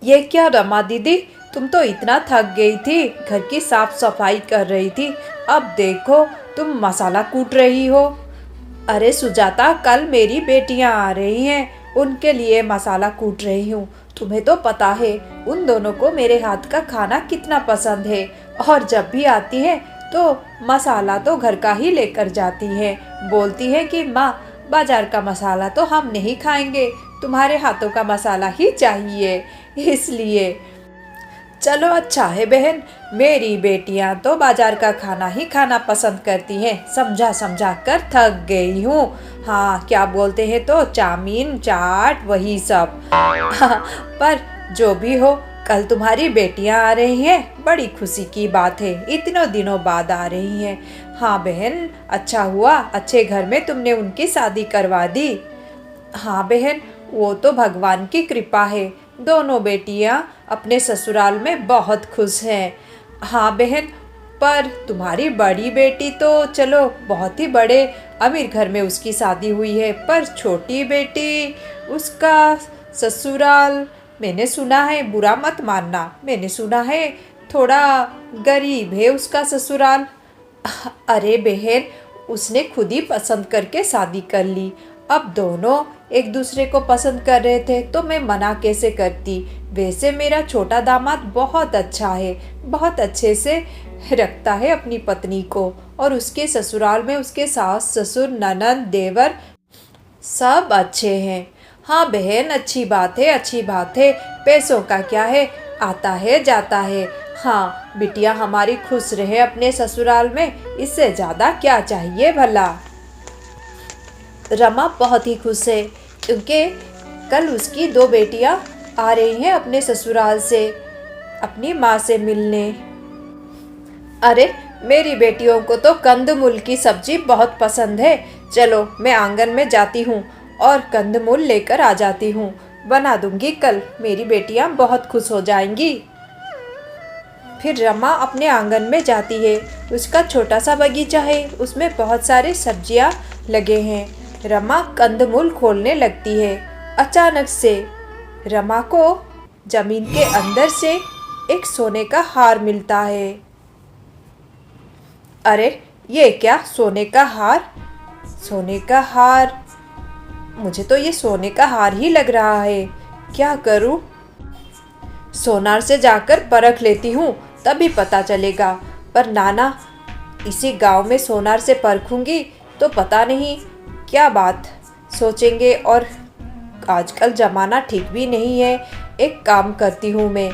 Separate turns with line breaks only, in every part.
ये क्या रमा दीदी, तुम तो इतना थक गई थी, घर की साफ सफाई कर रही थी, अब देखो तुम मसाला कूट रही हो। अरे सुजाता, कल मेरी बेटियां आ रही हैं, उनके लिए मसाला कूट रही हूँ। तुम्हें तो पता है उन दोनों को मेरे हाथ का खाना कितना पसंद है, और जब भी आती है तो मसाला तो घर का ही लेकर जाती है। बोलती है कि माँ, बाजार का मसाला तो हम नहीं खाएंगे, तुम्हारे हाथों का मसाला ही चाहिए। इसलिए चलो अच्छा है बहन, मेरी बेटियां तो बाजार का खाना ही खाना पसंद करती हैं, समझा समझा कर थक गई हूँ। हाँ, क्या बोलते हैं तो चाउमीन चाट वही सब। पर जो भी हो, कल तुम्हारी बेटियां आ रही हैं, बड़ी खुशी की बात है, इतनों दिनों बाद आ रही हैं। हाँ बहन, अच्छा हुआ अच्छे घर में तुमने उनकी शादी करवा दी। हाँ बहन, वो तो भगवान की कृपा है, दोनों बेटियां अपने ससुराल में बहुत खुश हैं। हाँ बहन, पर तुम्हारी बड़ी बेटी तो चलो बहुत ही बड़े अमीर घर में उसकी शादी हुई है, पर छोटी बेटी, उसका ससुराल, मैंने सुना है, बुरा मत मानना, मैंने सुना है थोड़ा गरीब है उसका ससुराल। अरे बहन, उसने खुद ही पसंद करके शादी कर ली। अब दोनों एक दूसरे को पसंद कर रहे थे तो मैं मना कैसे करती। वैसे मेरा छोटा दामाद बहुत अच्छा है, बहुत अच्छे से रखता है अपनी पत्नी को, और उसके ससुराल में उसके सास ससुर ननद देवर सब अच्छे हैं। हाँ बहन, अच्छी बात है, अच्छी बात है, पैसों का क्या है, आता है जाता है। हाँ, बिटिया हमारी खुश रहे अपने ससुराल में, इससे ज़्यादा क्या चाहिए भला। रमा बहुत ही खुश है क्योंकि कल उसकी दो बेटियां आ रही हैं अपने ससुराल से अपनी माँ से मिलने। अरे, मेरी बेटियों को तो कंदमूल की सब्जी बहुत पसंद है, चलो मैं आंगन में जाती हूँ और कंदमूल लेकर आ जाती हूँ, बना दूंगी कल, मेरी बेटियाँ बहुत खुश हो जाएंगी। फिर रमा अपने आंगन में जाती है, उसका छोटा सा बगीचा है, उसमें बहुत सारे सब्जियाँ लगे हैं। रमा कंदमूल खोलने लगती है। अचानक से रमा को जमीन के अंदर से एक सोने का हार मिलता है। अरे, ये क्या, सोने का हार, सोने का हार, मुझे तो ये सोने का हार ही लग रहा है, क्या करूं? सोनार से जाकर परख लेती हूँ, तभी पता चलेगा। पर नाना, इसी गांव में सोनार से परखूंगी तो पता नहीं क्या बात सोचेंगे, और आजकल ज़माना ठीक भी नहीं है। एक काम करती हूँ, मैं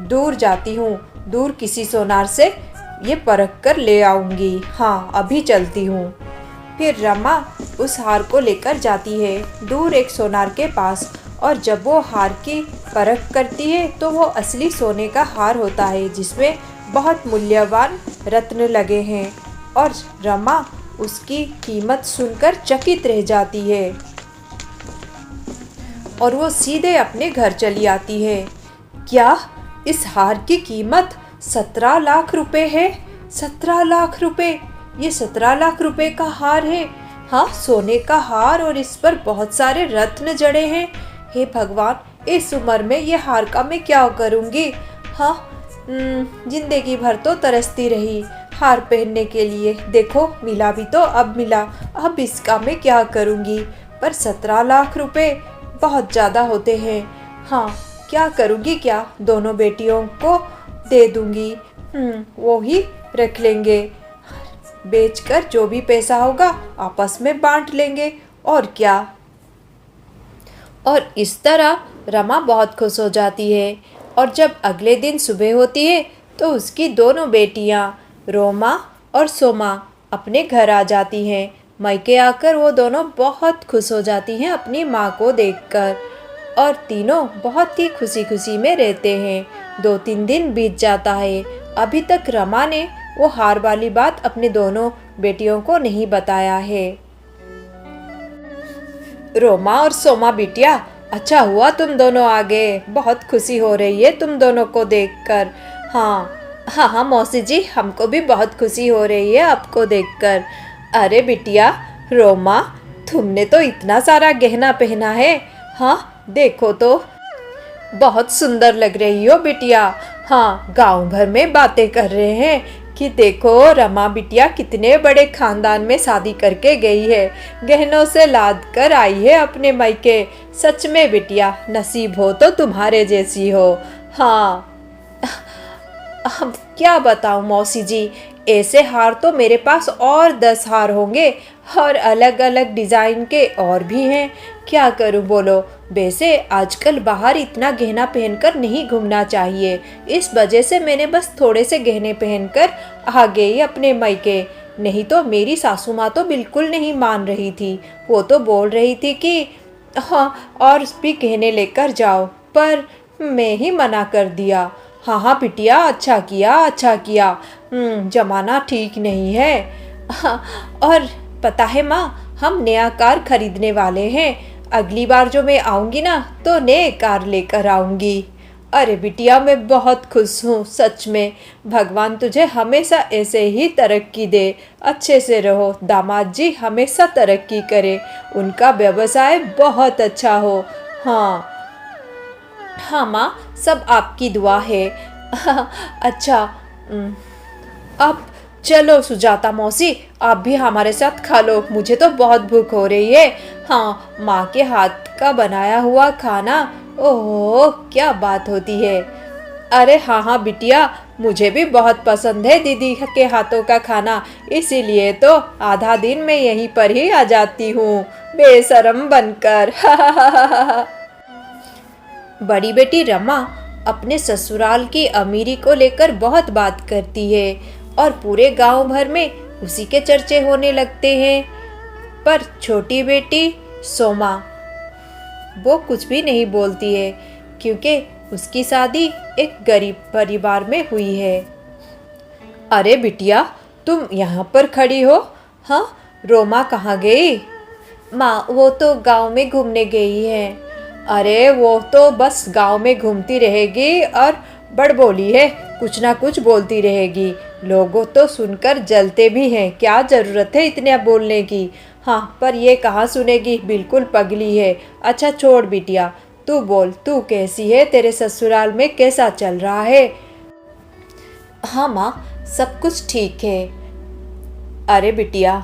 दूर जाती हूँ, दूर किसी सोनार से ये परख कर ले आऊँगी। हाँ, अभी चलती हूँ। फिर रमा उस हार को लेकर जाती है दूर एक सोनार के पास, और जब वो हार की परख करती है तो वो असली सोने का हार होता है, जिसमें बहुत मूल्यवान रत्न लगे हैं। और रमा उसकी कीमत सुनकर चकित रह जाती है और वो सीधे अपने घर चली आती है। क्या, इस हार की कीमत 17 लाख रुपए है? 17 लाख रुपए, ये 17 लाख रुपए का हार है। हाँ, सोने का हार, और इस पर बहुत सारे रत्न जड़े हैं। हे भगवान, इस उम्र में ये हार का मैं क्या करूँगी। हाँ, जिंदगी भर तो तरसती रही हार पहनने के लिए, देखो मिला भी तो अब मिला, अब इसका मैं क्या करूँगी। पर 17 लाख रुपए बहुत ज़्यादा होते हैं। हाँ, क्या करूँगी, क्या दोनों बेटियों को दे दूँगी, वो ही रख लेंगे, बेचकर जो भी पैसा होगा आपस में बांट लेंगे, और क्या। और इस तरह रमा बहुत खुश हो जाती है। और जब अगले दिन सुबह होती है तो उसकी दोनों बेटियां रोमा और सोमा अपने घर आ जाती हैं। मायके आकर वो दोनों बहुत खुश हो जाती हैं अपनी माँ को देखकर, और तीनों बहुत ही खुशी खुशी में रहते हैं। 2-3 दिन बीत जाता है, अभी तक रमा ने वो हार वाली बात अपने दोनों बेटियों को नहीं बताया है। रोमा और सोमा बिटिया, अच्छा हुआ तुम दोनों आ गए, बहुत खुशी हो रही है तुम दोनों को देखकर। हाँ हाँ हाँ मौसी जी, हमको भी बहुत खुशी हो रही है आपको देखकर। अरे बिटिया रोमा, तुमने तो इतना सारा गहना पहना है, हाँ देखो तो। बहुत सुंदर लग रही हो बिटिया। हाँ, गांव भर में बातें कर रहे हैं कि देखो रमा बिटिया कितने बड़े खानदान में शादी करके गई है, गहनों से लाद कर आई है अपने मायके। सच में बिटिया, नसीब हो तो तुम्हारे जैसी हो। हाँ, अब क्या बताऊं मौसी जी, ऐसे हार तो मेरे पास और 10 हार होंगे, और अलग अलग डिज़ाइन के और भी हैं। क्या करूं बोलो। वैसे आजकल बाहर इतना गहना पहनकर नहीं घूमना चाहिए, इस वजह से मैंने बस थोड़े से गहने पहनकर आ गई अपने मायके। नहीं तो मेरी सासू माँ तो बिल्कुल नहीं मान रही थी। वो तो बोल रही थी कि हाँ, और भी गहने लेकर जाओ, पर मैं ही मना कर दिया। हाँ हाँ बिटिया, अच्छा किया अच्छा किया। जमाना ठीक नहीं है। हाँ, और पता है माँ, हम नया कार खरीदने वाले हैं। अगली बार जो मैं आऊँगी ना, तो नए कार लेकर आऊँगी। अरे बिटिया, मैं बहुत खुश हूँ सच में। भगवान तुझे हमेशा ऐसे ही तरक्की दे, अच्छे से रहो। दामाद जी हमेशा तरक्की करे, उनका व्यवसाय बहुत अच्छा हो। हाँ हाँ माँ, सब आपकी दुआ है। अच्छा, अब चलो सुजाता मौसी, आप भी हमारे साथ खा लो, मुझे तो बहुत भूख हो रही है। हाँ, माँ के हाथ का बनाया हुआ खाना, ओह क्या बात होती है। अरे हाँ हाँ बिटिया, मुझे भी बहुत पसंद है दीदी के हाथों का खाना, इसीलिए तो आधा दिन मैं यहीं पर ही आ जाती हूँ, बेशरम बनकर। बड़ी बेटी रमा अपने ससुराल की अमीरी को लेकर बहुत बात करती है, और पूरे गांव भर में उसी के चर्चे होने लगते हैं। पर छोटी बेटी सोमा, वो कुछ भी नहीं बोलती है, क्योंकि उसकी शादी एक गरीब परिवार में हुई है। अरे बिटिया, तुम यहाँ पर खड़ी हो। हाँ, रोमा कहाँ गई? माँ, वो तो गांव में घूमने गई है। अरे वो तो बस गांव में घूमती रहेगी और बड़बोली है, कुछ ना कुछ बोलती रहेगी। लोगों तो सुनकर जलते भी हैं, क्या ज़रूरत है इतने बोलने की। हाँ, पर ये कहाँ सुनेगी, बिल्कुल पगली है। अच्छा छोड़ बिटिया, तू बोल, तू कैसी है, तेरे ससुराल में कैसा चल रहा है? हाँ माँ, सब कुछ ठीक है। अरे बिटिया,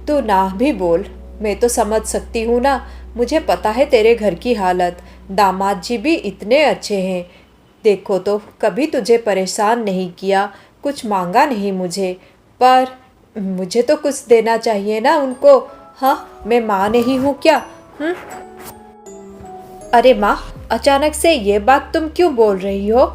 तू ना भी बोल, मैं तो समझ सकती हूँ ना। मुझे पता है तेरे घर की हालत। दामाद जी भी इतने अच्छे हैं, देखो तो कभी तुझे परेशान नहीं किया, कुछ मांगा नहीं मुझे। पर मुझे तो कुछ देना चाहिए ना उनको। हाँ, मैं माँ नहीं हूँ क्या? अरे माँ, अचानक से ये बात तुम क्यों बोल रही हो?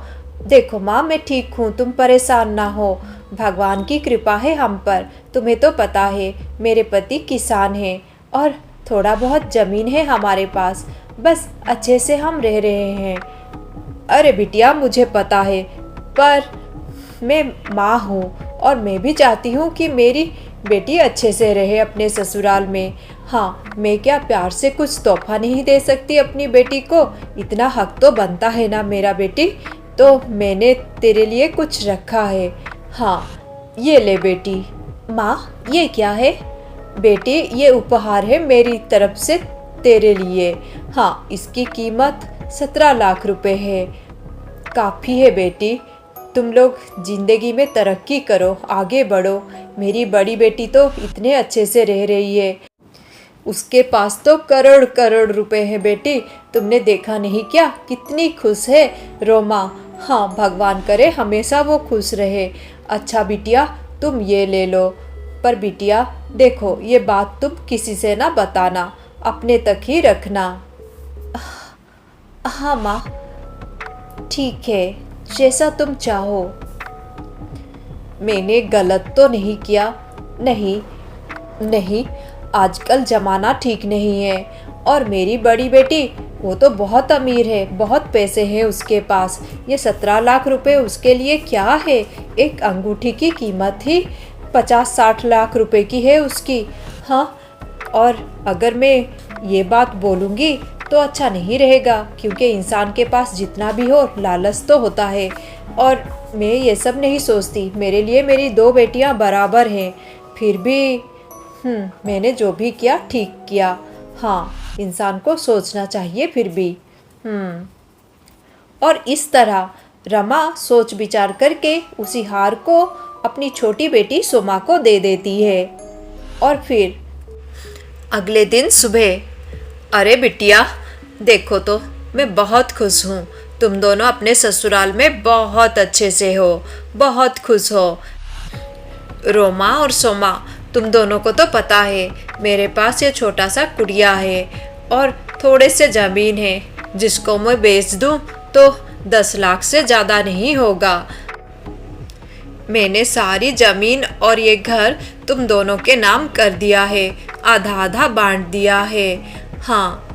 देखो माँ, मैं ठीक हूँ, तुम परेशान ना हो। भगवान की कृपा है हम पर। तुम्हें तो पता है मेरे पति किसान हैं, और थोड़ा बहुत ज़मीन है हमारे पास, बस अच्छे से हम रह रहे हैं। अरे बिटिया, मुझे पता है, पर मैं माँ हूँ, और मैं भी चाहती हूँ कि मेरी बेटी अच्छे से रहे अपने ससुराल में। हाँ, मैं क्या प्यार से कुछ तोहफा नहीं दे सकती अपनी बेटी को? इतना हक तो बनता है ना मेरा बेटी। तो मैंने तेरे लिए कुछ रखा है। हाँ, ये ले बेटी। माँ, ये क्या है? बेटी, ये उपहार है मेरी तरफ से तेरे लिए। हाँ, इसकी कीमत 17 लाख रुपए है। काफ़ी है बेटी, तुम लोग जिंदगी में तरक्की करो, आगे बढ़ो। मेरी बड़ी बेटी तो इतने अच्छे से रह रही है, उसके पास तो करोड़ करोड़ रुपए है बेटी। तुमने देखा नहीं क्या, कितनी खुश है रोमा। हाँ, भगवान करे हमेशा वो खुश रहे। अच्छा बिटिया, तुम ये ले लो। पर बिटिया देखो, ये बात तुम किसी से ना बताना, अपने तक ही रखना। हाँ माँ, ठीक है, जैसा तुम चाहो। मैंने गलत तो नहीं किया? नहीं नहीं, आजकल ज़माना ठीक नहीं है। और मेरी बड़ी बेटी, वो तो बहुत अमीर है, बहुत पैसे हैं उसके पास। ये 17 लाख रुपए उसके लिए क्या है? एक अंगूठी की कीमत ही 50-60 लाख रुपए की है उसकी। हाँ, और अगर मैं ये बात बोलूँगी तो अच्छा नहीं रहेगा, क्योंकि इंसान के पास जितना भी हो, लालच तो होता है। और मैं ये सब नहीं सोचती, मेरे लिए मेरी 2 बेटियां बराबर हैं। फिर भी मैंने जो भी किया ठीक किया। हाँ, इंसान को सोचना चाहिए फिर भी। और इस तरह रमा सोच विचार करके उसी हार को अपनी छोटी बेटी सोमा को दे देती है। और फिर अगले दिन सुबह, अरे बिटिया देखो तो मैं बहुत खुश हूँ, तुम दोनों अपने ससुराल में बहुत अच्छे से हो, बहुत खुश हो। रोमा और सोमा, तुम दोनों को तो पता है मेरे पास ये छोटा सा कुटिया है और थोड़े से ज़मीन है, जिसको मैं बेच दूँ तो 10 लाख से ज़्यादा नहीं होगा। मैंने सारी ज़मीन और ये घर तुम दोनों के नाम कर दिया है, आधा आधा बांट दिया है। हाँ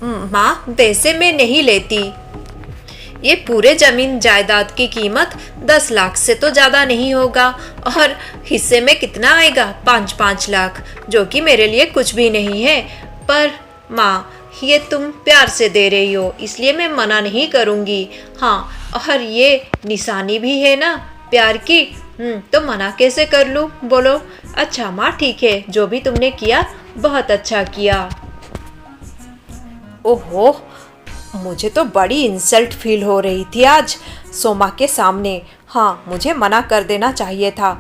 माँ, वैसे मैं नहीं लेती। ये पूरे ज़मीन जायदाद की कीमत 10 लाख से तो ज़्यादा नहीं होगा, और हिस्से में कितना आएगा? 5-5 लाख, जो कि मेरे लिए कुछ भी नहीं है। पर माँ, ये तुम प्यार से दे रही हो, इसलिए मैं मना नहीं करूँगी। हाँ, और ये निशानी भी है ना प्यार की, तो मना कैसे कर लूँ बोलो? अच्छा माँ ठीक है, जो भी तुमने किया बहुत अच्छा किया। ओहो, मुझे तो बड़ी इंसल्ट फील हो रही थी आज सोमा के सामने। हाँ, मुझे मना कर देना चाहिए था।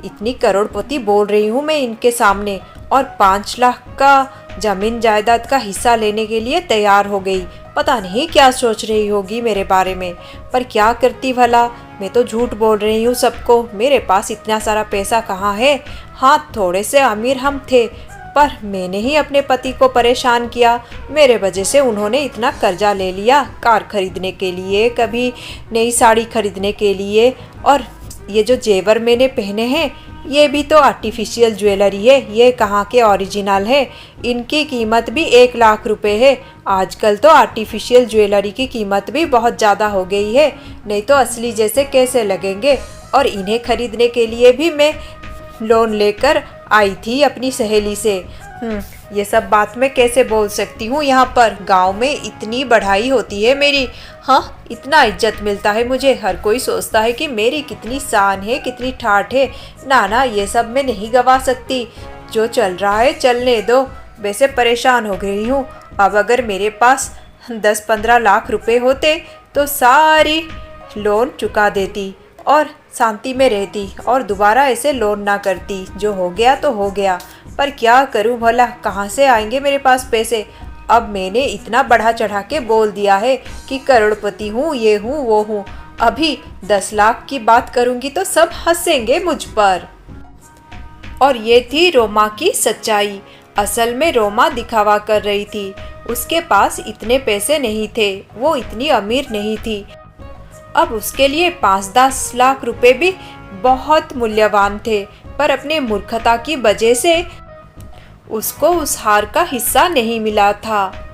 इतनी करोड़पति बोल रही हूँ मैं इनके सामने, और 5 लाख का जमीन जायदाद का हिस्सा लेने के लिए तैयार हो गई। पता नहीं क्या सोच रही होगी मेरे बारे में, पर क्या करती भला, मैं तो झूठ बोल रही हूँ सबको। मेरे पास इतना सारा पैसा कहाँ है। हाँ, थोड़े से अमीर हम थे, पर मैंने ही अपने पति को परेशान किया। मेरे वजह से उन्होंने इतना कर्जा ले लिया, कार खरीदने के लिए, कभी नई साड़ी खरीदने के लिए। और ये जो जेवर मैंने पहने हैं, ये भी तो आर्टिफिशियल ज्वेलरी है, ये कहाँ के ओरिजिनल है। इनकी कीमत भी 1 लाख रुपए है। आजकल तो आर्टिफिशियल ज्वेलरी की कीमत भी बहुत ज़्यादा हो गई है, नहीं तो असली जैसे कैसे लगेंगे। और इन्हें खरीदने के लिए भी मैं लोन लेकर आई थी अपनी सहेली से। ये सब बात मैं कैसे बोल सकती हूँ यहाँ पर? गांव में इतनी बढ़ाई होती है मेरी, हाँ, इतना इज्जत मिलता है मुझे। हर कोई सोचता है कि मेरी कितनी शान है, कितनी ठाठ है। ना ना, ये सब मैं नहीं गवा सकती। जो चल रहा है चलने दो। वैसे परेशान हो गई हूँ। अब अगर मेरे पास 10-15 लाख रुपए होते तो सारी लोन चुका देती और शांति में रहती, और दोबारा ऐसे लोन ना करती। जो हो गया तो हो गया, पर क्या करूं भला, कहाँ से आएंगे मेरे पास पैसे? अब मैंने इतना बढ़ा चढ़ा के बोल दिया है कि करोड़पति हूँ, ये हूँ, वो हूँ। अभी 10 लाख की बात करूँगी तो सब हंसेंगे मुझ पर। और ये थी रोमा की सच्चाई। असल में रोमा दिखावा कर रही थी। उसके पास इतने पैसे नहीं थे, वो इतनी अमीर नहीं थी। अब उसके लिए 5-10 लाख रुपए भी बहुत मूल्यवान थे, पर अपने मूर्खता की वजह से उसको उस हार का हिस्सा नहीं मिला था।